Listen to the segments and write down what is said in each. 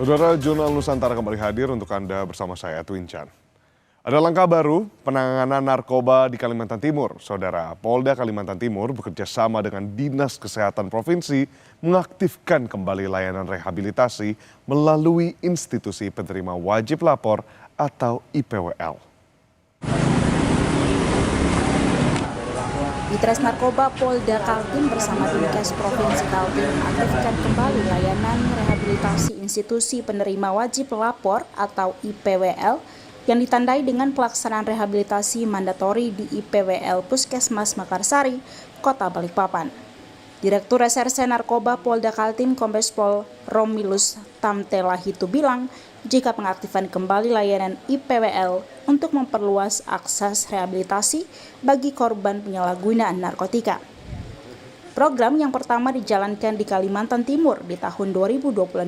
Saudara, Jurnal Nusantara kembali hadir untuk Anda bersama saya, Twin Chan. Ada langkah baru penanganan narkoba di Kalimantan Timur. Saudara, Polda Kalimantan Timur bekerja sama dengan Dinas Kesehatan Provinsi mengaktifkan kembali layanan rehabilitasi melalui institusi penerima wajib lapor atau IPWL. Ditres Narkoba Polda Kaltim bersama Dinkes Provinsi Kaltim mengaktifkan kembali layanan rehabilitasi institusi penerima wajib lapor atau IPWL yang ditandai dengan pelaksanaan rehabilitasi mandatori di IPWL Puskesmas Makarsari, Kota Balikpapan. Direktur Reserse Narkoba Polda Kaltim Kombes Pol Romilus Tamtelahitu bilang, jika pengaktifan kembali layanan IPWL untuk memperluas akses rehabilitasi bagi korban penyalahgunaan narkotika. Program yang pertama dijalankan di Kalimantan Timur di tahun 2026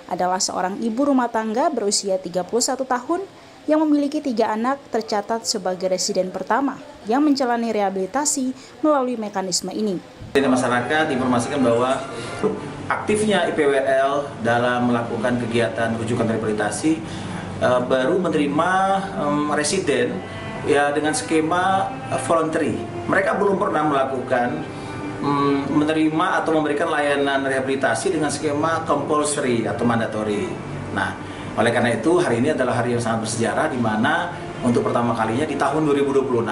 adalah seorang ibu rumah tangga berusia 31 tahun yang memiliki 3 anak tercatat sebagai residen pertama yang menjalani rehabilitasi melalui mekanisme ini. Masyarakat informasikan bahwa aktifnya IPWL dalam melakukan kegiatan rujukan rehabilitasi baru menerima residen ya dengan skema voluntary. Mereka belum pernah melakukan menerima atau memberikan layanan rehabilitasi dengan skema compulsory atau mandatory. Nah, oleh karena itu hari ini adalah hari yang sangat bersejarah di mana untuk pertama kalinya di tahun 2026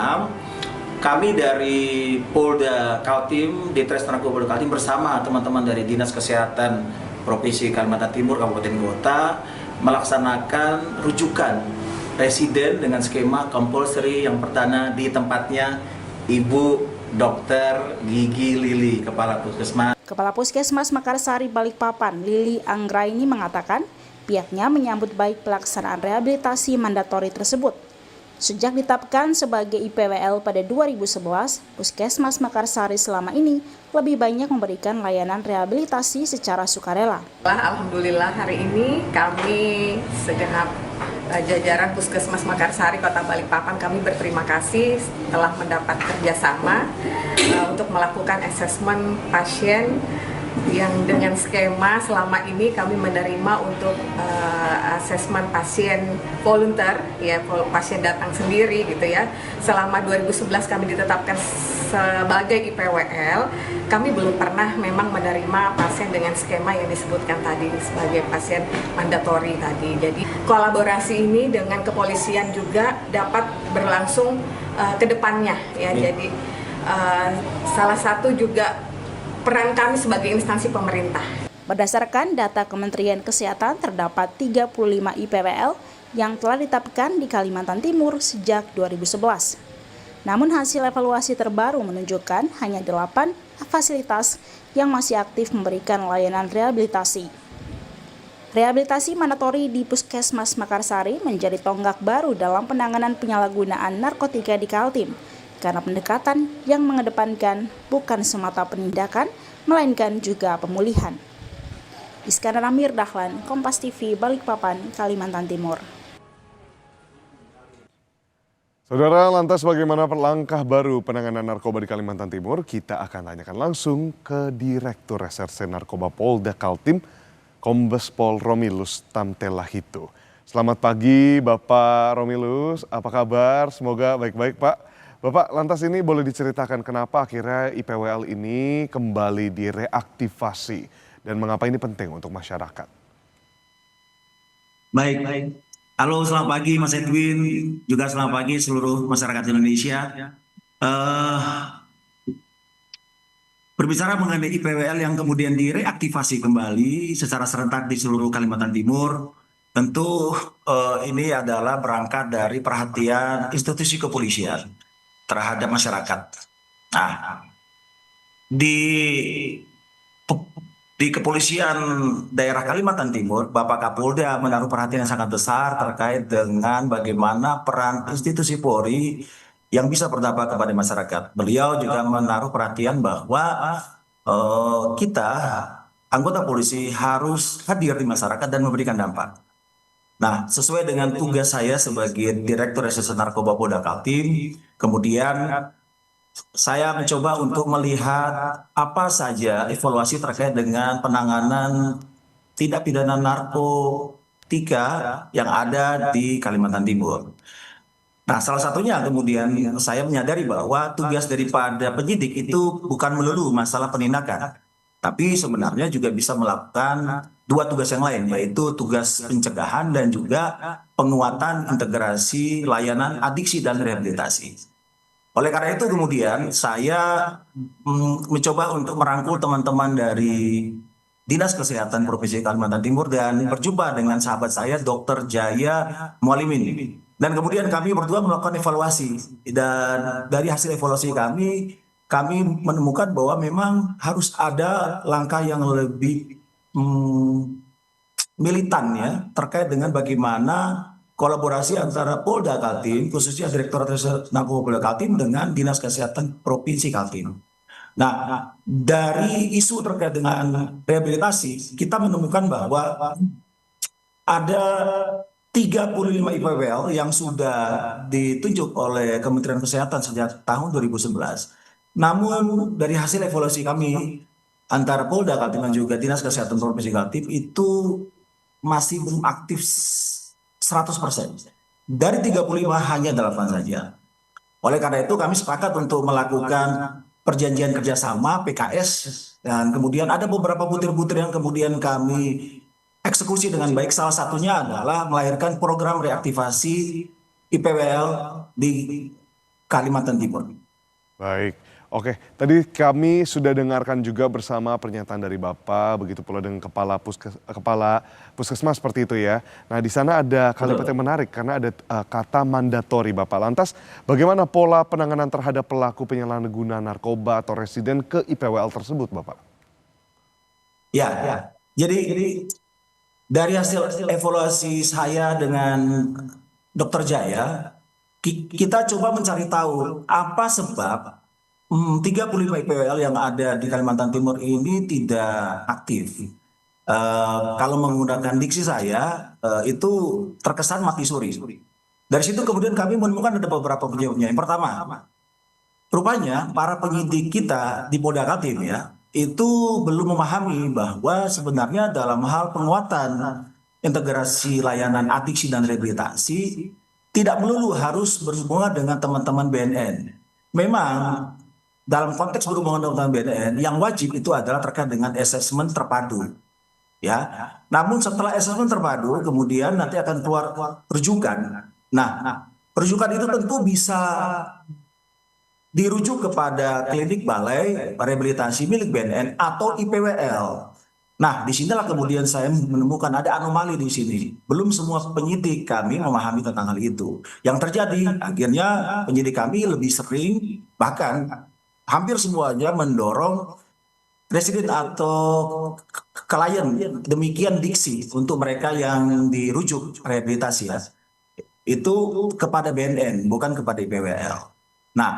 kami dari Polda Kaltim, Ditres Narkoba Polda Kaltim bersama teman-teman dari Dinas Kesehatan Provinsi Kalimantan Timur, Kabupaten Kota melaksanakan rujukan residen dengan skema compulsory yang perdana di tempatnya Ibu Dr. Gigi Lili, Kepala Puskesmas. Kepala Puskesmas Makarsari Balikpapan, Lili Anggraini mengatakan pihaknya menyambut baik pelaksanaan rehabilitasi mandatori tersebut. Sejak ditetapkan sebagai IPWL pada 2011, Puskesmas Makarsari selama ini lebih banyak memberikan layanan rehabilitasi secara sukarela. Alhamdulillah hari ini kami segenap jajaran Puskesmas Makarsari Kota Balikpapan kami berterima kasih telah mendapat kerjasama untuk melakukan asesmen pasien yang dengan skema selama ini kami menerima untuk asesmen pasien volunteer, ya pasien datang sendiri gitu ya. Selama 2011 kami ditetapkan sebagai IPWL, kami belum pernah memang menerima pasien dengan skema yang disebutkan tadi sebagai pasien mandatori tadi. Jadi kolaborasi ini dengan kepolisian juga dapat berlangsung ke depannya ya. Jadi salah satu juga peran kami sebagai instansi pemerintah. Berdasarkan data Kementerian Kesehatan, terdapat 35 IPWL yang telah ditetapkan di Kalimantan Timur sejak 2011. Namun hasil evaluasi terbaru menunjukkan hanya 8 fasilitas yang masih aktif memberikan layanan rehabilitasi. Rehabilitasi mandatori di Puskesmas Makarsari menjadi tonggak baru dalam penanganan penyalahgunaan narkotika di Kaltim, karena pendekatan yang mengedepankan bukan semata penindakan, melainkan juga pemulihan. Iskandar Amir Dahlan, Kompas TV, Balikpapan, Kalimantan Timur. Saudara, lantas bagaimana langkah baru penanganan narkoba di Kalimantan Timur? Kita akan tanyakan langsung ke Direktur Reserse Narkoba Polda Kaltim, Kombes Pol Romilus Tamtelahitu. Selamat pagi Bapak Romilus, apa kabar? Semoga baik-baik Pak. Bapak, lantas ini boleh diceritakan kenapa akhirnya IPWL ini kembali direaktivasi dan mengapa ini penting untuk masyarakat? Baik. Halo, selamat pagi Mas Edwin, juga selamat pagi seluruh masyarakat Indonesia. Berbicara mengenai IPWL yang kemudian direaktivasi kembali secara serentak di seluruh Kalimantan Timur, tentu ini adalah berangkat dari perhatian institusi kepolisian terhadap masyarakat. Nah, di kepolisian daerah Kalimantan Timur, Bapak Kapolda menaruh perhatian yang sangat besar terkait dengan bagaimana peran institusi Polri yang bisa berdampak kepada masyarakat. Beliau juga menaruh perhatian bahwa kita, anggota polisi, harus hadir di masyarakat dan memberikan dampak. Nah, sesuai dengan tugas saya sebagai Direktur Reserse Narkoba Polda Kaltim, kemudian saya mencoba untuk melihat apa saja evaluasi terkait dengan penanganan tindak pidana narkotika yang ada di Kalimantan Timur. Nah, salah satunya kemudian saya menyadari bahwa tugas daripada penyidik itu bukan melulu masalah penindakan, tapi sebenarnya juga bisa melakukan dua tugas yang lain, yaitu tugas pencegahan dan juga penguatan integrasi layanan adiksi dan rehabilitasi. Oleh karena itu kemudian saya mencoba untuk merangkul teman-teman dari Dinas Kesehatan Provinsi Kalimantan Timur dan berjumpa dengan sahabat saya Dr. Jaya Mualimin. Dan kemudian kami berdua melakukan evaluasi dan dari hasil evaluasi kami menemukan bahwa memang harus ada langkah yang lebih militan ya terkait dengan bagaimana kolaborasi antara Polda Kaltim, khususnya Direktorat Reserse Narkoba Polda Kaltim dengan Dinas Kesehatan Provinsi Kaltim. Nah, dari isu terkait dengan rehabilitasi, kita menemukan bahwa ada 35 IPWL yang sudah ditunjuk oleh Kementerian Kesehatan sejak tahun 2011. Namun dari hasil evaluasi kami antara Polda Kaltim dan juga Dinas Kesehatan Provinsi Kaltim itu masih belum aktif 100%. Dari 35 hanya 8 saja. Oleh karena itu kami sepakat untuk melakukan perjanjian kerjasama PKS dan kemudian ada beberapa butir-butir yang kemudian kami eksekusi dengan baik. Salah satunya adalah melahirkan program reaktivasi IPWL di Kalimantan Timur. Baik, oke. Tadi kami sudah dengarkan juga bersama pernyataan dari Bapak, begitu pula dengan kepala puskesmas seperti itu ya. Nah, di sana ada kalimat yang menarik karena ada kata mandatori Bapak. Lantas, bagaimana pola penanganan terhadap pelaku penyalahgunaan narkoba atau residen ke IPWL tersebut, Bapak? Ya. Jadi dari hasil evaluasi saya dengan Dr. Jaya, kita coba mencari tahu apa sebab 35 IPWL yang ada di Kalimantan Timur ini tidak aktif. Kalau menggunakan diksi saya, itu terkesan mati suri. Dari situ kemudian kami menemukan ada beberapa penyebabnya. Yang pertama, rupanya para penyidik kita di Polda Kaltim ya, itu belum memahami bahwa sebenarnya dalam hal penguatan integrasi layanan adiksi dan rehabilitasi tidak melulu harus berhubungan dengan teman-teman BNN. Memang dalam konteks berhubungan dengan BNN yang wajib itu adalah terkait dengan asesmen terpadu. Ya. Namun setelah asesmen terpadu kemudian nanti akan keluar rujukan. Nah, rujukan itu tentu bisa dirujuk kepada klinik balai rehabilitasi milik BNN atau IPWL. Nah, disinilah kemudian saya menemukan ada anomali di sini. Belum semua penyidik kami memahami tentang hal itu. Yang terjadi, akhirnya penyidik kami lebih sering, bahkan hampir semuanya mendorong residen atau klien, demikian diksi untuk mereka yang dirujuk rehabilitasi ya. Itu kepada BNN, bukan kepada IPWL. Nah,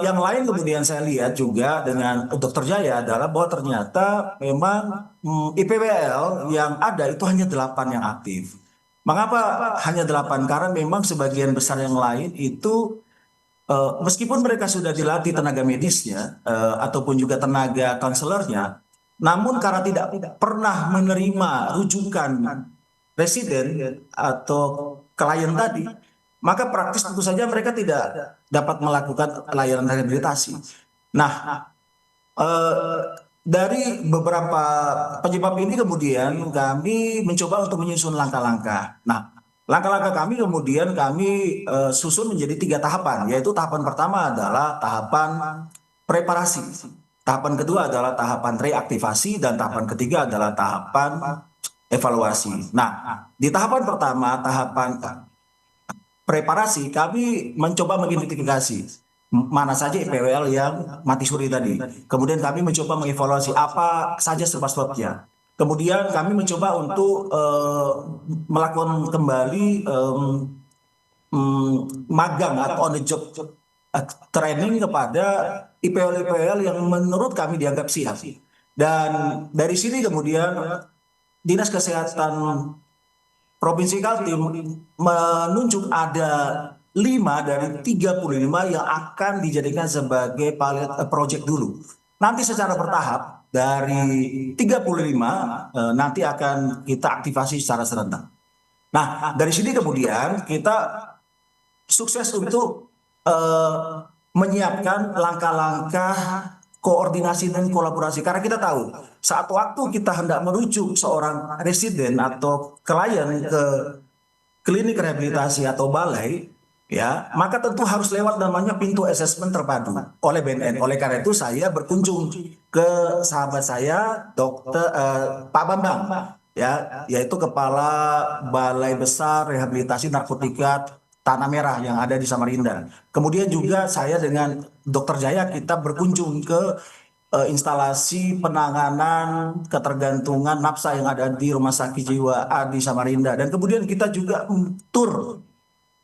yang lain kemudian saya lihat juga dengan Dr. Jaya adalah bahwa ternyata memang IPWL yang ada itu hanya 8 yang aktif. Mengapa hanya 8? Karena memang sebagian besar yang lain itu meskipun mereka sudah dilatih tenaga medisnya ataupun juga tenaga konselornya, namun karena tidak pernah menerima rujukan residen atau klien tadi, maka praktis tentu saja mereka tidak dapat melakukan layanan rehabilitasi. Nah, dari beberapa penyebab ini kemudian kami mencoba untuk menyusun langkah-langkah. Nah, langkah-langkah kami kemudian kami susun menjadi 3 tahapan, yaitu tahapan pertama adalah tahapan preparasi, tahapan kedua adalah tahapan reaktivasi, dan tahapan ketiga adalah tahapan evaluasi. Nah, di tahapan pertama, tahapan preparasi, kami mencoba mengidentifikasi mana saja IPWL yang mati suri tadi. Kemudian kami mencoba mengevaluasi apa saja sebab-sebabnya. Kemudian kami mencoba untuk melakukan kembali magang atau on the job training kepada IPWL yang menurut kami dianggap siap. Dan dari sini kemudian Dinas Kesehatan Provinsi Kaltim menunjuk ada 5 dari 35 yang akan dijadikan sebagai pilot project dulu. Nanti secara bertahap dari 35 nanti akan kita aktifasi secara serentak. Nah, dari sini kemudian kita sukses untuk menyiapkan langkah-langkah koordinasi dan kolaborasi. Karena kita tahu saat waktu kita hendak merujuk seorang residen atau klien ke klinik rehabilitasi atau balai, ya, maka tentu harus lewat namanya pintu asesmen terpadu oleh BNN. Oleh karena itu saya berkunjung ke sahabat saya, Pak Bambang, ya, yaitu Kepala Balai Besar Rehabilitasi Narkotika Tanah Merah yang ada di Samarinda. Kemudian juga saya dengan Dr. Jaya kita berkunjung ke instalasi penanganan ketergantungan nafsa yang ada di Rumah Sakit Jiwa A di Samarinda. Dan kemudian kita juga tur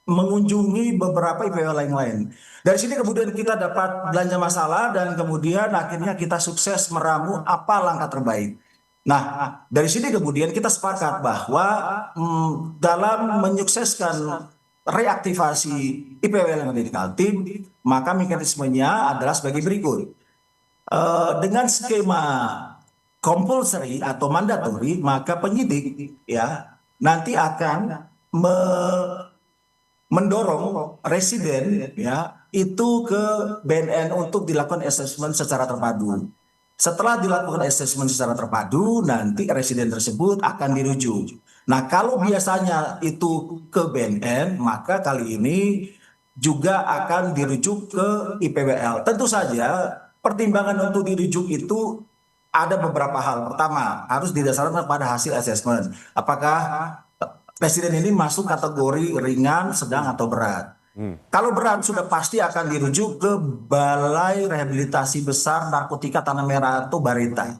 mengunjungi beberapa IPW lain-lain. Dari sini kemudian kita dapat belanja masalah dan kemudian akhirnya kita sukses meramu apa langkah terbaik. Nah, dari sini kemudian kita sepakat bahwa dalam menyukseskan reaktivasi IPWL yang ada di Kaltim, maka mekanismenya adalah sebagai berikut. Dengan skema compulsory atau mandatori, maka penyidik ya nanti akan mendorong residen ya itu ke BNN untuk dilakukan asesmen secara terpadu. Setelah dilakukan asesmen secara terpadu, nanti residen tersebut akan dirujuk. Nah, kalau biasanya itu ke BNN, maka kali ini juga akan dirujuk ke IPWL. Tentu saja pertimbangan untuk dirujuk itu ada beberapa hal. Pertama, harus didasarkan pada hasil asesmen. Apakah residen ini masuk kategori ringan, sedang, atau berat. Kalau berat sudah pasti akan dirujuk ke Balai Rehabilitasi Besar Narkotika Tanah Merah atau Barita.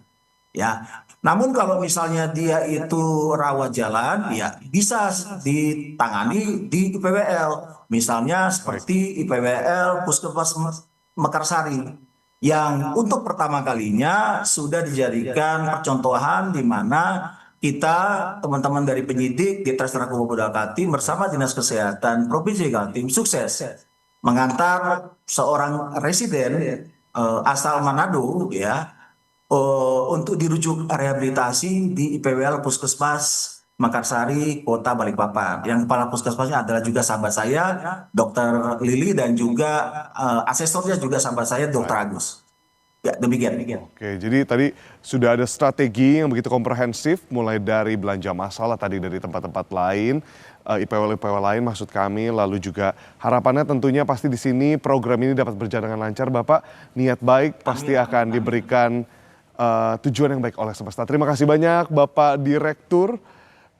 Ya, namun kalau misalnya dia itu rawat jalan, ya bisa ditangani di IPWL. Misalnya seperti IPWL Puskesmas Mekarsari yang untuk pertama kalinya sudah dijadikan percontohan di mana kita teman-teman dari penyidik di Ditres Narkoba Polda Kaltim bersama Dinas Kesehatan Provinsi Kaltim sukses mengantar seorang residen asal Manado ya untuk dirujuk rehabilitasi di IPWL Puskesmas Mekarsari Kota Balikpapan. Yang kepala puskesmasnya adalah juga sahabat saya Dr. Lili dan juga asesornya juga sahabat saya Dr. Agus. Ya, demikian. Oke, jadi tadi sudah ada strategi yang begitu komprehensif, mulai dari belanja masalah tadi dari tempat-tempat lain, IPW-IPW lain maksud kami, lalu juga harapannya tentunya pasti di sini program ini dapat berjalan dengan lancar. Bapak, niat baik pasti akan diberikan tujuan yang baik oleh semesta. Terima kasih banyak Bapak Direktur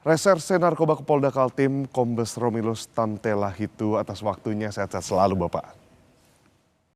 Reserse Narkoba Polda Kaltim, Kombes Romilus Tamtelahitu atas waktunya. Sehat-sehat selalu Bapak.